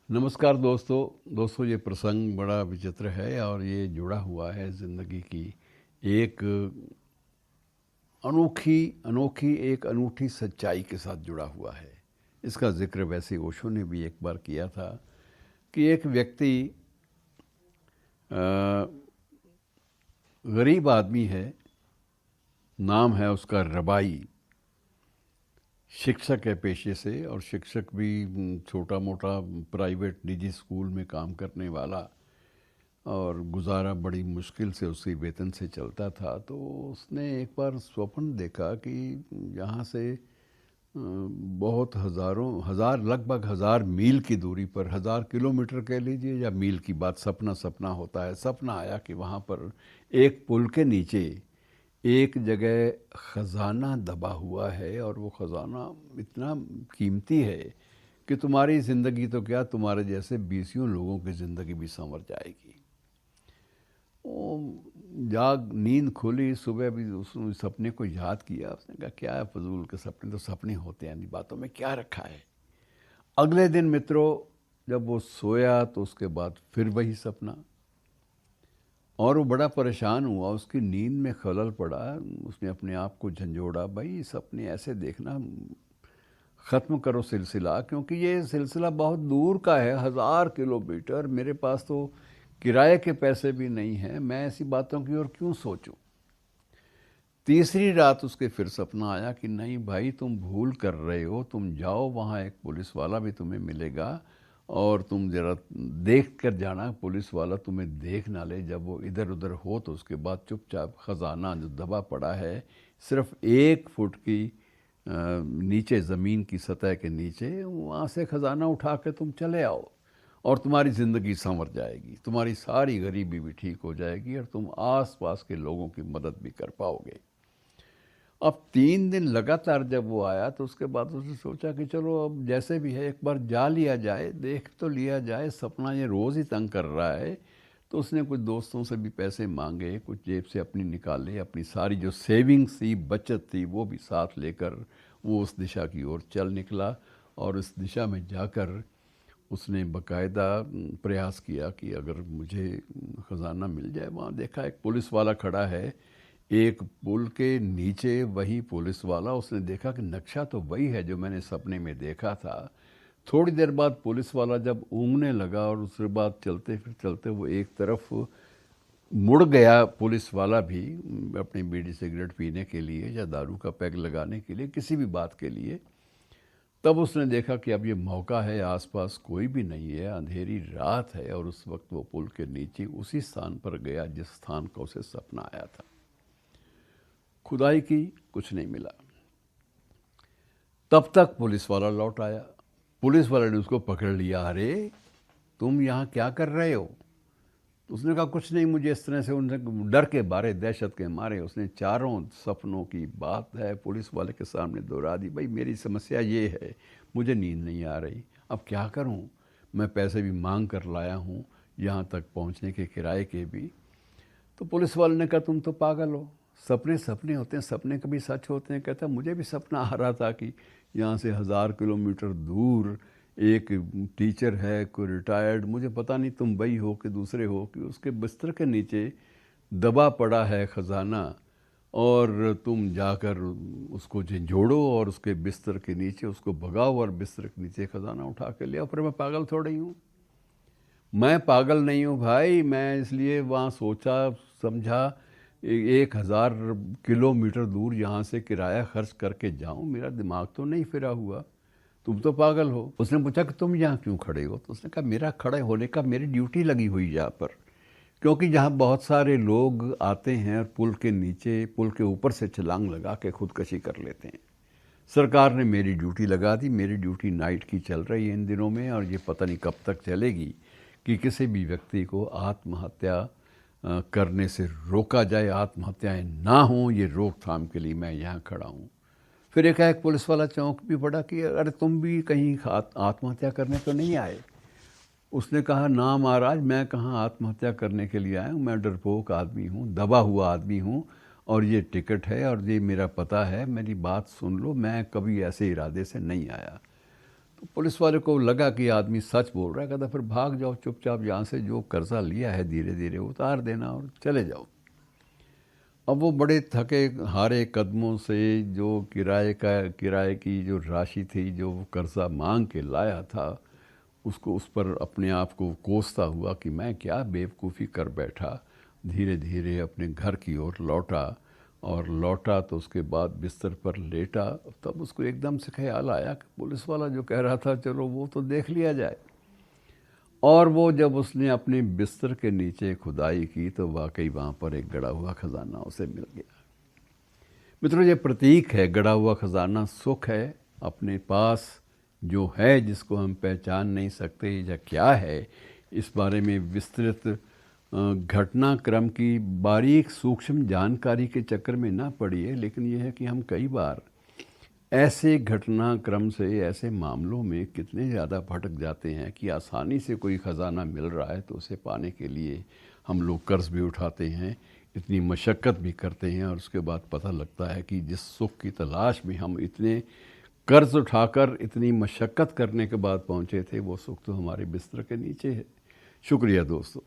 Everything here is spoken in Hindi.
नमस्कार दोस्तों ये प्रसंग बड़ा विचित्र है और ये जुड़ा हुआ है ज़िंदगी की एक अनोखी अनोखी एक अनूठी सच्चाई के साथ जुड़ा हुआ है। इसका जिक्र वैसे ओशो ने भी एक बार किया था कि एक व्यक्ति गरीब आदमी है, नाम है उसका रबाई, शिक्षक है पेशे से और शिक्षक भी छोटा मोटा प्राइवेट निजी स्कूल में काम करने वाला, और गुजारा बड़ी मुश्किल से उसकी वेतन से चलता था। तो उसने एक बार स्वप्न देखा कि यहाँ से बहुत लगभग 1000 मील की दूरी पर, 1000 किलोमीटर कह लीजिए या मील की बात, सपना सपना होता है। सपना आया कि वहाँ पर एक पुल के नीचे एक जगह ख़जाना दबा हुआ है और वो ख़जाना इतना कीमती है कि तुम्हारी ज़िंदगी तो क्या, तुम्हारे जैसे बीसियों लोगों की ज़िंदगी भी संवर जाएगी। वो नींद खुली, सुबह भी उस सपने को याद किया। उसने कहा क्या है फजूल के सपने, तो सपने होते हैं, इन बातों में क्या रखा है। अगले दिन मित्रों जब वो सोया तो उसके बाद फिर वही सपना, और वो बड़ा परेशान हुआ, उसकी नींद में खलल पड़ा। उसने अपने आप को झंझोड़ा, भाई सपने ऐसे देखना ख़त्म करो सिलसिला, क्योंकि ये सिलसिला बहुत दूर का है, 1000 किलोमीटर। मेरे पास तो किराए के पैसे भी नहीं हैं, मैं ऐसी बातों की ओर क्यों सोचूं। तीसरी रात उसके फिर सपना आया कि नहीं भाई तुम भूल कर रहे हो, तुम जाओ, वहाँ एक पुलिस वाला भी तुम्हें मिलेगा और तुम ज़रा देख कर जाना, पुलिस वाला तुम्हें देख ना ले। जब वो इधर उधर हो तो उसके बाद चुपचाप ख़जाना जो दबा पड़ा है सिर्फ 1 फुट की नीचे, ज़मीन की सतह के नीचे, वहाँ से ख़जाना उठा के तुम चले आओ और तुम्हारी ज़िंदगी संवर जाएगी, तुम्हारी सारी गरीबी भी ठीक हो जाएगी और तुम आस पास के लोगों की मदद भी कर पाओगे। अब 3 दिन लगातार जब वो आया तो उसके बाद उसने सोचा कि चलो अब जैसे भी है एक बार जा लिया जाए, देख तो लिया जाए, सपना ये रोज़ ही तंग कर रहा है। तो उसने कुछ दोस्तों से भी पैसे मांगे, कुछ जेब से अपनी निकाले, अपनी सारी जो सेविंग्स थी, बचत थी, वो भी साथ लेकर वो उस दिशा की ओर चल निकला। और इस दिशा में जाकर उसने बाकायदा प्रयास किया कि अगर मुझे ख़जाना मिल जाए। वहाँ देखा एक पुलिस वाला खड़ा है, एक पुल के नीचे वही पुलिस वाला। उसने देखा कि नक्शा तो वही है जो मैंने सपने में देखा था। थोड़ी देर बाद पुलिस वाला जब ऊँघने लगा और उसके बाद चलते फिर चलते वो एक तरफ मुड़ गया, पुलिस वाला भी, अपनी बीड़ी सिगरेट पीने के लिए या दारू का पैग लगाने के लिए, किसी भी बात के लिए। तब उसने देखा कि अब ये मौका है, आसपास कोई भी नहीं है, अंधेरी रात है, और उस वक्त वो पुल के नीचे उसी स्थान पर गया जिस स्थान का उसे सपना आया था। खुदाई की, कुछ नहीं मिला। तब तक पुलिस वाला लौट आया। पुलिस वाले ने उसको पकड़ लिया, अरे तुम यहाँ क्या कर रहे हो। तो उसने कहा कुछ नहीं, मुझे इस तरह से, उनसे डर के मारे, दहशत के मारे उसने चारों सपनों की बात है पुलिस वाले के सामने दोहरा दी। भाई मेरी समस्या ये है, मुझे नींद नहीं आ रही, अब क्या करूं, मैं पैसे भी मांग कर लाया हूं, यहाँ तक पहुँचने के किराए के भी। तो पुलिस वाले ने कहा तुम तो पागल हो, सपने सपने होते हैं, सपने कभी सच होते हैं। कहता मुझे भी सपना आ रहा था कि यहाँ से 1000 किलोमीटर दूर एक टीचर है, कोई रिटायर्ड, मुझे पता नहीं तुम वही हो कि दूसरे हो, कि उसके बिस्तर के नीचे दबा पड़ा है ख़जाना और तुम जाकर उसको झंझोड़ो और उसके बिस्तर के नीचे उसको भगाओ और बिस्तर के नीचे ख़जाना उठा के ले आओ। फिर मैं पागल थोड़ी हूँ, मैं पागल नहीं हूँ भाई, मैं इसलिए वहाँ सोचा समझा 1000 किलोमीटर दूर यहाँ से किराया खर्च करके जाऊँ, मेरा दिमाग तो नहीं फिरा हुआ, तुम तो पागल हो। उसने पूछा कि तुम यहाँ क्यों खड़े हो। तो उसने कहा मेरा खड़े होने का, मेरी ड्यूटी लगी हुई यहाँ पर, क्योंकि जहाँ बहुत सारे लोग आते हैं और पुल के नीचे, पुल के ऊपर से छलांग लगा के खुदकशी कर लेते हैं। सरकार ने मेरी ड्यूटी लगा दी, मेरी ड्यूटी नाइट की चल रही है इन दिनों में, और ये पता नहीं कब तक चलेगी कि किसी भी व्यक्ति को आत्महत्या करने से रोका जाए, आत्महत्याएं ना हों, ये रोकथाम के लिए मैं यहाँ खड़ा हूँ। फिर एक पुलिस वाला चौंक भी पड़ा कि अरे तुम भी कहीं आत्महत्या करने तो नहीं आए। उसने कहा ना महाराज, मैं कहाँ आत्महत्या करने के लिए आया हूँ, मैं डरपोक आदमी हूँ, दबा हुआ आदमी हूँ, और ये टिकट है और ये मेरा पता है, मेरी बात सुन लो, मैं कभी ऐसे इरादे से नहीं आया। तो पुलिस वाले को लगा कि आदमी सच बोल रहा है, कहता फिर भाग जाओ चुपचाप यहाँ से, जो कर्जा लिया है धीरे धीरे उतार देना और चले जाओ। अब वो बड़े थके हारे कदमों से जो किराए की जो राशि थी जो वो कर्जा मांग के लाया था, उसको उस पर अपने आप को कोसता हुआ कि मैं क्या बेवकूफ़ी कर बैठा, धीरे धीरे अपने घर की ओर लौटा। और लौटा तो उसके बाद बिस्तर पर लेटा, तब उसको एकदम से ख्याल आया कि पुलिस वाला जो कह रहा था चलो वो तो देख लिया जाए। और वो जब उसने अपने बिस्तर के नीचे खुदाई की तो वाकई वहाँ पर एक गड़ा हुआ खजाना उसे मिल गया। मित्रों, ये प्रतीक है, गड़ा हुआ खजाना सुख है अपने पास जो है, जिसको हम पहचान नहीं सकते या क्या है, इस बारे में विस्तृत घटनाक्रम की बारीक सूक्ष्म जानकारी के चक्कर में ना पड़िए। लेकिन यह है कि हम कई बार ऐसे घटनाक्रम से, ऐसे मामलों में कितने ज़्यादा भटक जाते हैं कि आसानी से कोई ख़जाना मिल रहा है तो उसे पाने के लिए हम लोग कर्ज़ भी उठाते हैं, इतनी मशक्क़त भी करते हैं, और उसके बाद पता लगता है कि जिस सुख की तलाश में हम इतने कर्ज़ उठाकर इतनी मशक्क़त करने के बाद पहुँचे थे, वो सुख तो हमारे बिस्तर के नीचे है। शुक्रिया दोस्तों।